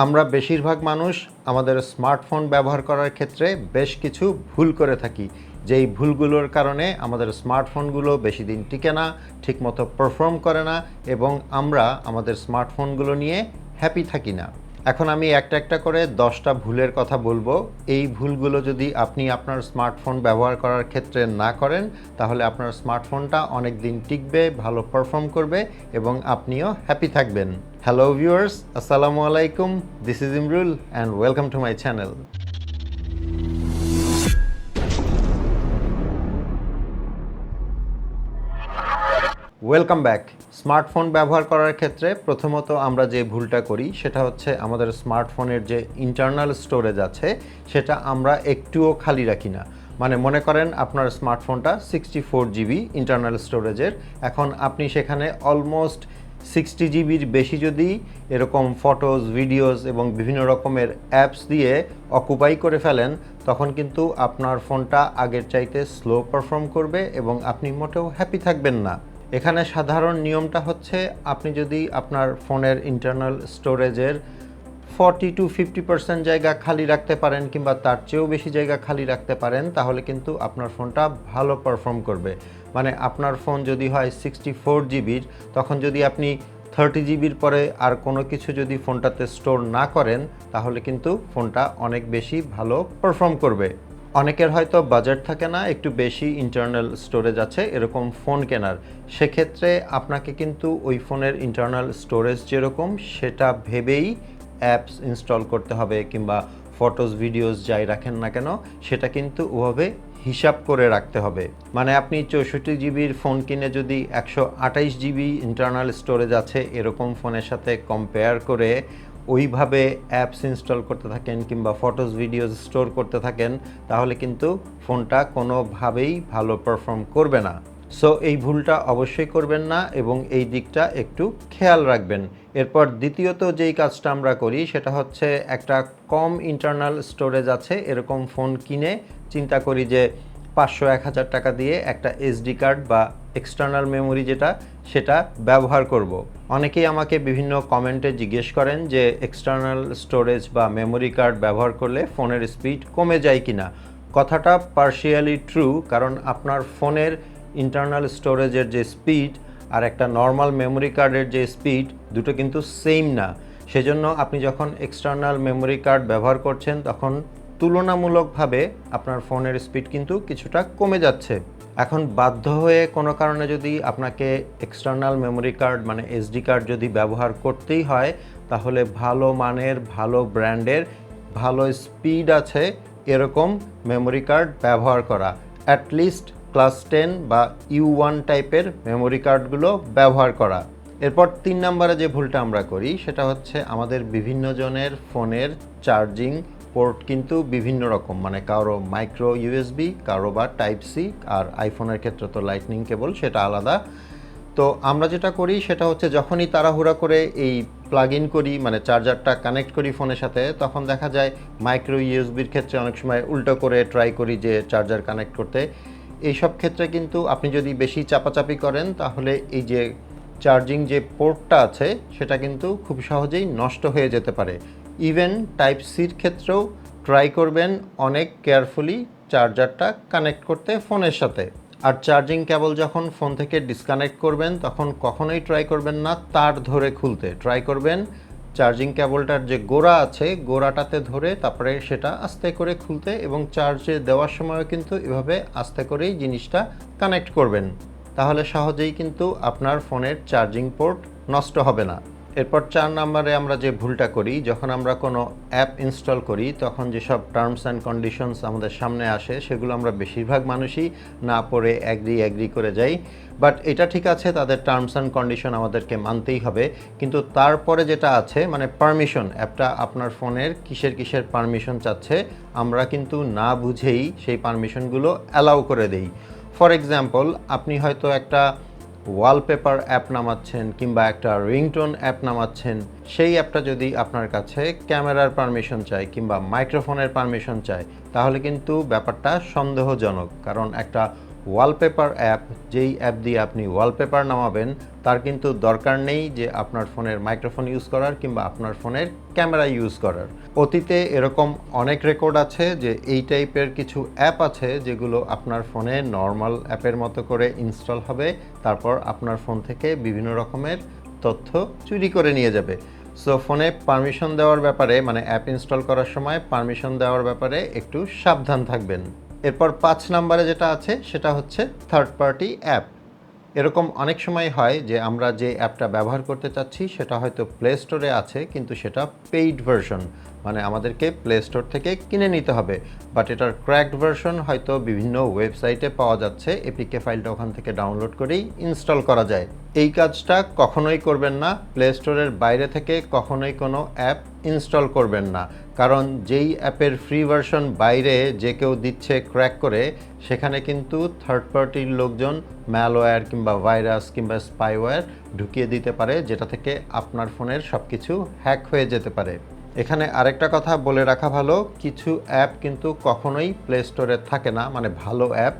আমরা বেশিরভাগ মানুষ আমাদের স্মার্টফোন ব্যবহার করার ক্ষেত্রে বেশ কিছু ভুল করে থাকি, যেই ভুলগুলোর কারণে আমাদের স্মার্টফোনগুলো বেশি দিন টিকে না, ঠিকমতো পারফর্ম করে না এবং আমরা আমাদের স্মার্টফোনগুলো নিয়ে হ্যাপি থাকি না। এখন আমি একটা একটা করে 10টা ভুলের কথা বলবো। এই ভুলগুলো যদি আপনি আপনার স্মার্টফোন ব্যবহার করার ক্ষেত্রে না করেন, তাহলে আপনার স্মার্টফোনটা অনেক দিন টিকবে, ভালো পারফর্ম করবে এবং আপনিও হ্যাপি থাকবেন। হ্যালো ভিউয়ার্স, আসসালামু আলাইকুম। This is Imrul and welcome to my channel. Welcome back. Smartphone ব্যবহার করার ক্ষেত্রে প্রথমত আমরা যে ভুলটা করি সেটা হচ্ছে আমাদের স্মার্টফোনের যে ইন্টারনাল স্টোরেজ আছে সেটা আমরা একটুও খালি রাখি না। মানে মনে করেন আপনার স্মার্টফোনটা 64 জিবি ইন্টারনাল স্টোরেজের, এখন আপনি সেখানে অলমোস্ট 60 জিবির বেশি যদি এরকম ফটোজ, ভিডিওস এবং বিভিন্ন রকমের অ্যাপস দিয়ে অকুপাই করে ফেলেন, তখন কিন্তু আপনার ফোনটা আগের চাইতে স্লো পারফর্ম করবে এবং আপনি মোটেও হ্যাপি থাকবেন না। এখানে সাধারণ নিয়মটা হচ্ছে, আপনি যদি আপনার ফোনের ইন্টারনাল স্টোরেজের 40 to 50% জায়গা খালি রাখতে পারেন কিংবা তার চেয়েও বেশি জায়গা খালি রাখতে পারেন, তাহলে কিন্তু আপনার ফোনটা ভালো পারফর্ম করবে। মানে আপনার ফোন যদি হয় 64 জিবির, তখন যদি আপনি 30 জিবির পরে আর কোনো কিছু যদি ফোনটাতে স্টোর না করেন, তাহলে কিন্তু ফোনটা অনেক বেশি ভালো পারফর্ম করবে। অনেকের হয়তো বাজেট থাকে না একটু বেশি ইন্টারনাল স্টোরেজ আছে এরকম ফোন কেনার, সেক্ষেত্রে আপনাকে কিন্তু ওই ফোনের ইন্টারনাল স্টোরেজ যেরকম সেটা ভেবেই অ্যাপস ইনস্টল করতে হবে, কিংবা ফটোস, ভিডিওস যাই রাখেন না কেন সেটা কিন্তু ওভাবে হিসাব করে রাখতে হবে। মানে আপনি 64 জিবির ফোন কিনে যদি 128 জিবি ইন্টারনাল স্টোরেজ আছে এরকম ফোনের সাথে কম্পেয়ার করে ওইভাবে অ্যাপস ইনস্টল করতে থাকেন কিংবা ফটোস, ভিডিওস স্টোর করতে থাকেন, তাহলে কিন্তু ফোনটা কোনোভাবেই ভালো পারফর্ম করবে না। সো এই ভুলটা অবশ্যই করবেন না এবং এই দিকটা একটু খেয়াল রাখবেন। এরপর দ্বিতীয়ত যেই কাজটা আমরা করি সেটা হচ্ছে, একটা কম ইন্টারনাল স্টোরেজ আছে এরকম ফোন কিনে চিন্তা করি যে 500-1000 টাকা দিয়ে একটা এসডি কার্ড বা এক্সটার্নাল মেমোরি সেটা ব্যবহার করব। অনেকেই আমাকে বিভিন্ন কমেন্টে জিজ্ঞেস করেন যে এক্সটার্নাল স্টোরেজ বা মেমোরি কার্ড ব্যবহার করলে ফোনের স্পিড কমে যায় কিনা। কথাটা পার্শিয়ালি ট্রু, কারণ আপনার ফোনের ইন্টারনাল স্টোরেজের যে স্পিড আর একটা নর্মাল মেমোরি কার্ডের যে স্পিড, দুটো কিন্তু সেম না। সেজন্য আপনি যখন এক্সটার্নাল মেমোরি কার্ড ব্যবহার করছেন তখন তুলনামূলকভাবে আপনার ফোনের স্পিড কিন্তু কিছুটা কমে যাচ্ছে। এখন বাধ্য হয়ে কোনো কারণে যদি আপনাকে এক্সটার্নাল মেমোরি কার্ড মানে এসডি কার্ড যদি ব্যবহার করতেই হয়, তাহলে ভালো মানের, ভালো ব্র্যান্ডের, ভালো স্পিড আছে এরকম মেমোরি কার্ড ব্যবহার করা। অ্যাটলিস্ট ক্লাস 10 বা U1 টাইপের মেমোরি কার্ডগুলো ব্যবহার করা। এরপর 3 নম্বরে যে ভুলটা আমরা করি সেটা হচ্ছে, আমাদের বিভিন্ন জনের ফোনের চার্জিং পোর্ট কিন্তু বিভিন্ন রকম, মানে কারো মাইক্রো ইউএসবি, কারো বা টাইপ সি, আর আইফোনের ক্ষেত্রে তো লাইটনিং কেবল, সেটা আলাদা। তো আমরা যেটা করি সেটা হচ্ছে, যখনই তাড়াহুড়া করে এই প্লাগ ইন করি মানে চার্জারটা কানেক্ট করি ফোনের সাথে, তখন দেখা যায় মাইক্রো ইউএসবির ক্ষেত্রে অনেক সময় উল্টো করে ট্রাই করি যে চার্জার কানেক্ট করতে। এইসব ক্ষেত্রে কিন্তু আপনি যদি বেশি চাপাচাপি করেন, তাহলে এই যে চার্জিং যে পোর্টটা আছে সেটা কিন্তু খুব সহজেই নষ্ট হয়ে যেতে পারে। ইভেন টাইপ সির ক্ষেত্রেও ট্রাই করবেন অনেক কেয়ারফুলি চার্জারটা কানেক্ট করতে ফোনের সাথে। আর চার্জিং কেবল যখন ফোন থেকে ডিসকানেক্ট করবেন, তখন কখনোই ট্রাই করবেন না তার ধরে খুলতে। ট্রাই করবেন চার্জিং কেবলটার যে গোড়া আছে গোড়াটাতে ধরে তারপরে সেটা আস্তে করে খুলতে, এবং চার্জে দেওয়ার সময়ও কিন্তু এভাবে আস্তে করেই জিনিসটা কানেক্ট করবেন। তাহলে সহজেই কিন্তু আপনার ফোনের চার্জিং পোর্ট নষ্ট হবে না। এরপর 4 নম্বরে আমরা যে ভুলটা করি, যখন আমরা কোনো অ্যাপ ইনস্টল করি তখন যেসব টার্মস অ্যান্ড কন্ডিশনস আমাদের সামনে আসে সেগুলো আমরা বেশিরভাগ মানুষই না পড়ে অ্যাগ্রি করে যাই। বাট এটা ঠিক আছে, তাদের টার্মস অ্যান্ড কন্ডিশন আমাদেরকে মানতেই হবে, কিন্তু তারপরে যেটা আছে মানে পারমিশন, অ্যাপটা আপনার ফোনের কিসের পারমিশন চাচ্ছে, আমরা কিন্তু না বুঝেই সেই পারমিশনগুলো অ্যালাউ করে দেই। ফর এক্সাম্পল, আপনি হয়তো একটা ওয়ালপেপার অ্যাপ নামাচ্ছেন কিংবা একটা রিংটোন অ্যাপ নামাচ্ছেন, সেই অ্যাপটা যদি আপনার কাছে ক্যামেরার পারমিশন চায় কিংবা মাইক্রোফোনের পারমিশন চায়, তাহলে কিন্তু ব্যাপারটা সন্দেহজনক। কারণ একটা ওয়ালপেপার অ্যাপ, যেই অ্যাপ দিয়ে আপনি ওয়ালপেপার নামাবেন তার কিন্তু দরকার নেই যে আপনার ফোনের মাইক্রোফোন ইউজ করার কিংবা আপনার ফোনের ক্যামেরা ইউজ করার। অতীতে এরকম অনেক রেকর্ড আছে যে এই টাইপের কিছু অ্যাপ আছে যেগুলো আপনার ফোনে নর্মাল অ্যাপের মতো করে ইনস্টল হবে, তারপর আপনার ফোন থেকে বিভিন্ন রকমের তথ্য চুরি করে নিয়ে যাবে। সো ফোনে পারমিশন দেওয়ার ব্যাপারে, মানে অ্যাপ ইনস্টল করার সময় পারমিশন দেওয়ার ব্যাপারে একটু সাবধান থাকবেন। এরপর 5 নম্বরে যেটা আছে সেটা হচ্ছে থার্ড পার্টি অ্যাপ। এরকম অনেক সময় হয় যে আমরা যে অ্যাপটা ব্যবহার করতে চাচ্ছি সেটা হয়তো প্লে স্টোরে আছে কিন্তু সেটা পেইড ভার্সন, মানে আমাদেরকে প্লে স্টোর থেকে কিনে নিতে হবে, বাট এটার ক্র্যাকড ভার্সন হয়তো বিভিন্ন ওয়েবসাইটে পাওয়া যাচ্ছে, এপিকে ফাইলটা ওখান থেকে ডাউনলোড করেই ইনস্টল করা যায়। এই কাজটা কখনোই করবেন না, প্লে স্টোরের বাইরে থেকে কখনোই কোনো অ্যাপ ইনস্টল করবেন না, কারণ যেই অ্যাপের ফ্রি ভার্সন বাইরে যে কেউ দিচ্ছে ক্র্যাক করে, সেখানে কিন্তু থার্ড পার্টির লোকজন ম্যালওয়্যার কিংবা ভাইরাস কিংবা স্পাইওয়্যার ঢুকিয়ে দিতে পারে, যেটা থেকে আপনার ফোনের সব কিছু হ্যাক হয়ে যেতে পারে। এখানে আরেকটা কথা বলে রাখা ভালো, কিছু অ্যাপ কিন্তু কখনোই প্লে স্টোরে থাকে না, মানে ভালো অ্যাপ,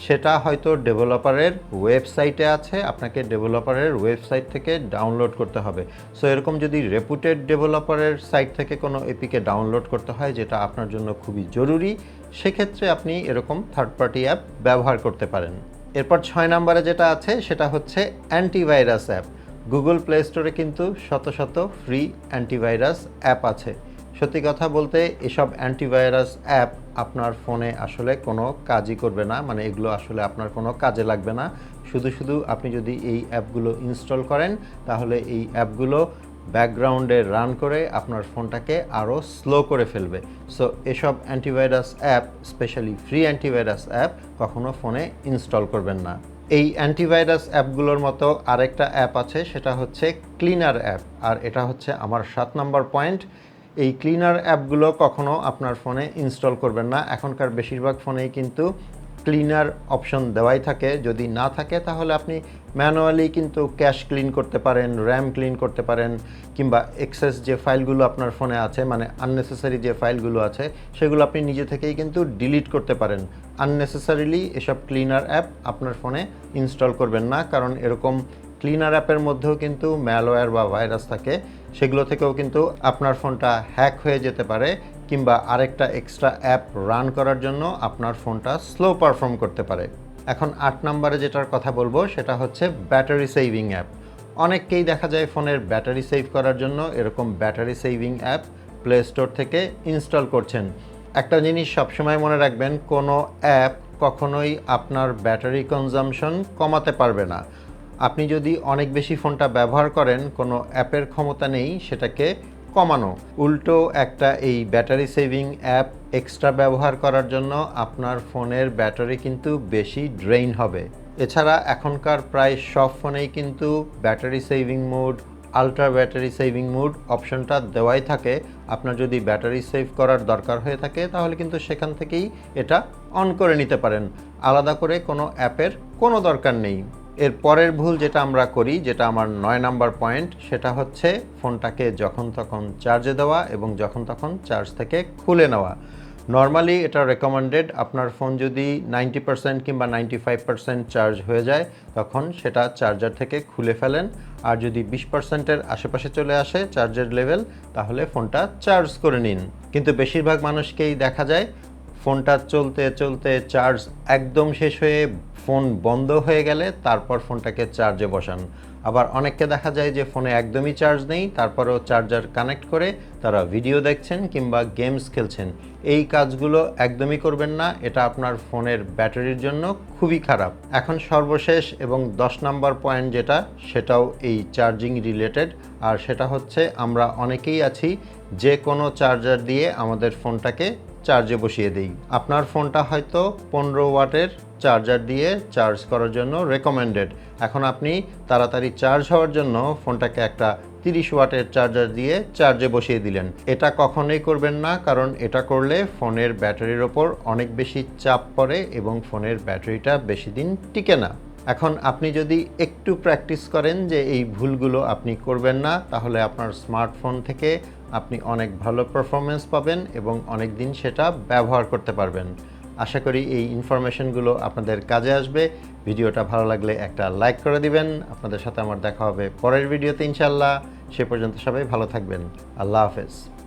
সেটা হয়তো ডেভেলপারের ওয়েবসাইটে আছে, আপনাকে ডেভেলপারের ওয়েবসাইট থেকে ডাউনলোড করতে হবে। সো এরকম যদি রেপুটেড ডেভেলপারের সাইট থেকে কোনো এপিকে ডাউনলোড করতে হয় যেটা আপনার জন্য খুবই জরুরি, সেক্ষেত্রে আপনি এরকম থার্ড পার্টি অ্যাপ ব্যবহার করতে পারেন। এরপর 6 নম্বরে যেটা আছে সেটা হচ্ছে অ্যান্টিভাইরাস অ্যাপ। গুগল প্লে স্টোরে কিন্তু শত শত ফ্রি অ্যান্টিভাইরাস অ্যাপ আছে। সত্যি কথা বলতে এসব অ্যান্টিভাইরাস অ্যাপ আপনার ফোনে আসলে কোনো কাজই করবে না, মানে এগুলো আসলে আপনার কোনো কাজে লাগবে না। শুধু শুধু আপনি যদি এই অ্যাপগুলো ইনস্টল করেন তাহলে এই অ্যাপগুলো ব্যাকগ্রাউন্ডে রান করে আপনার ফোনটাকে আরও স্লো করে ফেলবে। সো এসব antivirus app, specially free antivirus app কখনো ফোনে ইনস্টল করবেন না। এই অ্যান্টিভাইরাস অ্যাপগুলোর মতো আরেকটা অ্যাপ আছে সেটা হচ্ছে ক্লিনার অ্যাপ, আর এটা হচ্ছে আমার 7 নম্বর পয়েন্ট। এই ক্লিনার অ্যাপগুলো কখনো আপনার ফোনে ইনস্টল করবেন না। এখনকার বেশিরভাগ ফোনেই কিন্তু ক্লিনার অপশন দেওয়াই থাকে, যদি না থাকে তাহলে আপনি ম্যানুয়ালি কিন্তু ক্যাশ ক্লিন করতে পারেন, র্যাম ক্লিন করতে পারেন, কিংবা এক্সেস যে ফাইলগুলো আপনার ফোনে আছে, মানে আননেসেসারি যে ফাইলগুলো আছে সেগুলো আপনি নিজে থেকেই কিন্তু ডিলিট করতে পারেন। আননেসেসারিলি এসব ক্লিনার অ্যাপ আপনার ফোনে ইনস্টল করবেন না, কারণ এরকম ক্লিনার অ্যাপের মধ্যেও কিন্তু ম্যালওয়্যার বা ভাইরাস থাকে, সেগুলো থেকেও কিন্তু আপনার ফোনটা হ্যাক হয়ে যেতে পারে, কিংবা আরেকটা এক্সট্রা অ্যাপ রান করার জন্য আপনার ফোনটা স্লো পারফর্ম করতে পারে। এখন 8 নম্বরে যেটার কথা বলবো সেটা হচ্ছে ব্যাটারি সেভিং অ্যাপ। অনেককেই দেখা যায় ফোনের ব্যাটারি সেভ করার জন্য এরকম battery saving app play store থেকে ইনস্টল করছেন। একটা জিনিস সবসময় মনে রাখবেন, কোনো অ্যাপ কখনোই আপনার ব্যাটারি কনজাম্পশন কমাতে পারবে না। আপনি যদি অনেক বেশি ফোনটা ব্যবহার করেন, কোনো অ্যাপের ক্ষমতা নেই সেটাকে কমানো। উল্টো একটা এই ব্যাটারি সেভিং অ্যাপ এক্সট্রা ব্যবহার করার জন্য আপনার ফোনের ব্যাটারি কিন্তু বেশি ড্রেইন হবে। এছাড়া এখনকার প্রায় সব ফোনেই কিন্তু battery saving mode, ultra battery saving mode অপশনটা দেওয়াই থাকে। আপনার যদি ব্যাটারি সেভ করার দরকার হয়ে থাকে তাহলে কিন্তু সেখান থেকেই এটা অন করে নিতে পারেন, আলাদা করে কোনো অ্যাপের কোনো দরকার নেই। এর পরের ভুল যেটা আমরা করি, যেটা আমার 9 নাম্বার পয়েন্ট, সেটা হচ্ছে ফোনটাকে যখন তখন চার্জে দেওয়া এবং যখন তখন চার্জ থেকে খুলে নেওয়া। নর্মালি এটা রেকমেন্ডেড, আপনার ফোন যদি 90% কিংবা 95% চার্জ হয়ে যায় তখন সেটা চার্জার থেকে খুলে ফেলেন, আর যদি 20%-এর আশেপাশে চলে আসে চার্জের লেভেল তাহলে ফোনটা চার্জ করে নিন। কিন্তু বেশিরভাগ মানুষকেই দেখা যায় ফোনটা চলতে চলতে চার্জ একদম শেষ হয়ে ফোন বন্ধ হয়ে গেলে তারপর ফোনটাকে চার্জে বসান। আবার অনেককে দেখা যায় যে ফোনে একদমই চার্জ নেই, তারপরেও চার্জার কানেক্ট করে তারা ভিডিও দেখছেন কিংবা গেমস খেলছেন। এই কাজগুলো একদমই করবেন না, এটা আপনার ফোনের ব্যাটারির জন্য খুবই খারাপ। এখন সর্বশেষ এবং 10 নম্বর পয়েন্ট যেটা, সেটাও এই চার্জিং রিলেটেড, আর সেটা হচ্ছে আমরা অনেকেই আছি যে কোনো চার্জার দিয়ে আমাদের ফোনটাকে চার্জে বসিয়ে দিই। আপনার ফোনটা হয়তো 15 ওয়াটের চার্জার দিয়ে চার্জ করার জন্য রেকমেন্ডেড, এখন আপনি তাড়াতাড়ি চার্জ হওয়ার জন্য ফোনটাকে একটা 30 ওয়াটের চার্জার দিয়ে চার্জে বসিয়ে দিলেন। এটা কখনোই করবেন না, কারণ এটা করলে ফোনের ব্যাটারির ওপর অনেক বেশি চাপ পড়ে এবং ফোনের ব্যাটারিটা বেশি দিন টিকে না। এখন আপনি যদি একটু প্র্যাকটিস করেন যে এই ভুলগুলো আপনি করবেন না, তাহলে আপনার স্মার্টফোন থেকে আপনি অনেক ভালো পারফরমেন্স পাবেন এবং অনেক দিন সেটা ব্যবহার করতে পারবেন। আশা করি এই ইনফরমেশনগুলো আপনাদের কাজে আসবে। ভিডিওটা ভালো লাগলে একটা লাইক করে দিবেন। আপনাদের সাথে আমার দেখা হবে পরের ভিডিওতে ইনশাআল্লাহ। সে পর্যন্ত সবাই ভালো থাকবেন। আল্লাহ হাফেজ।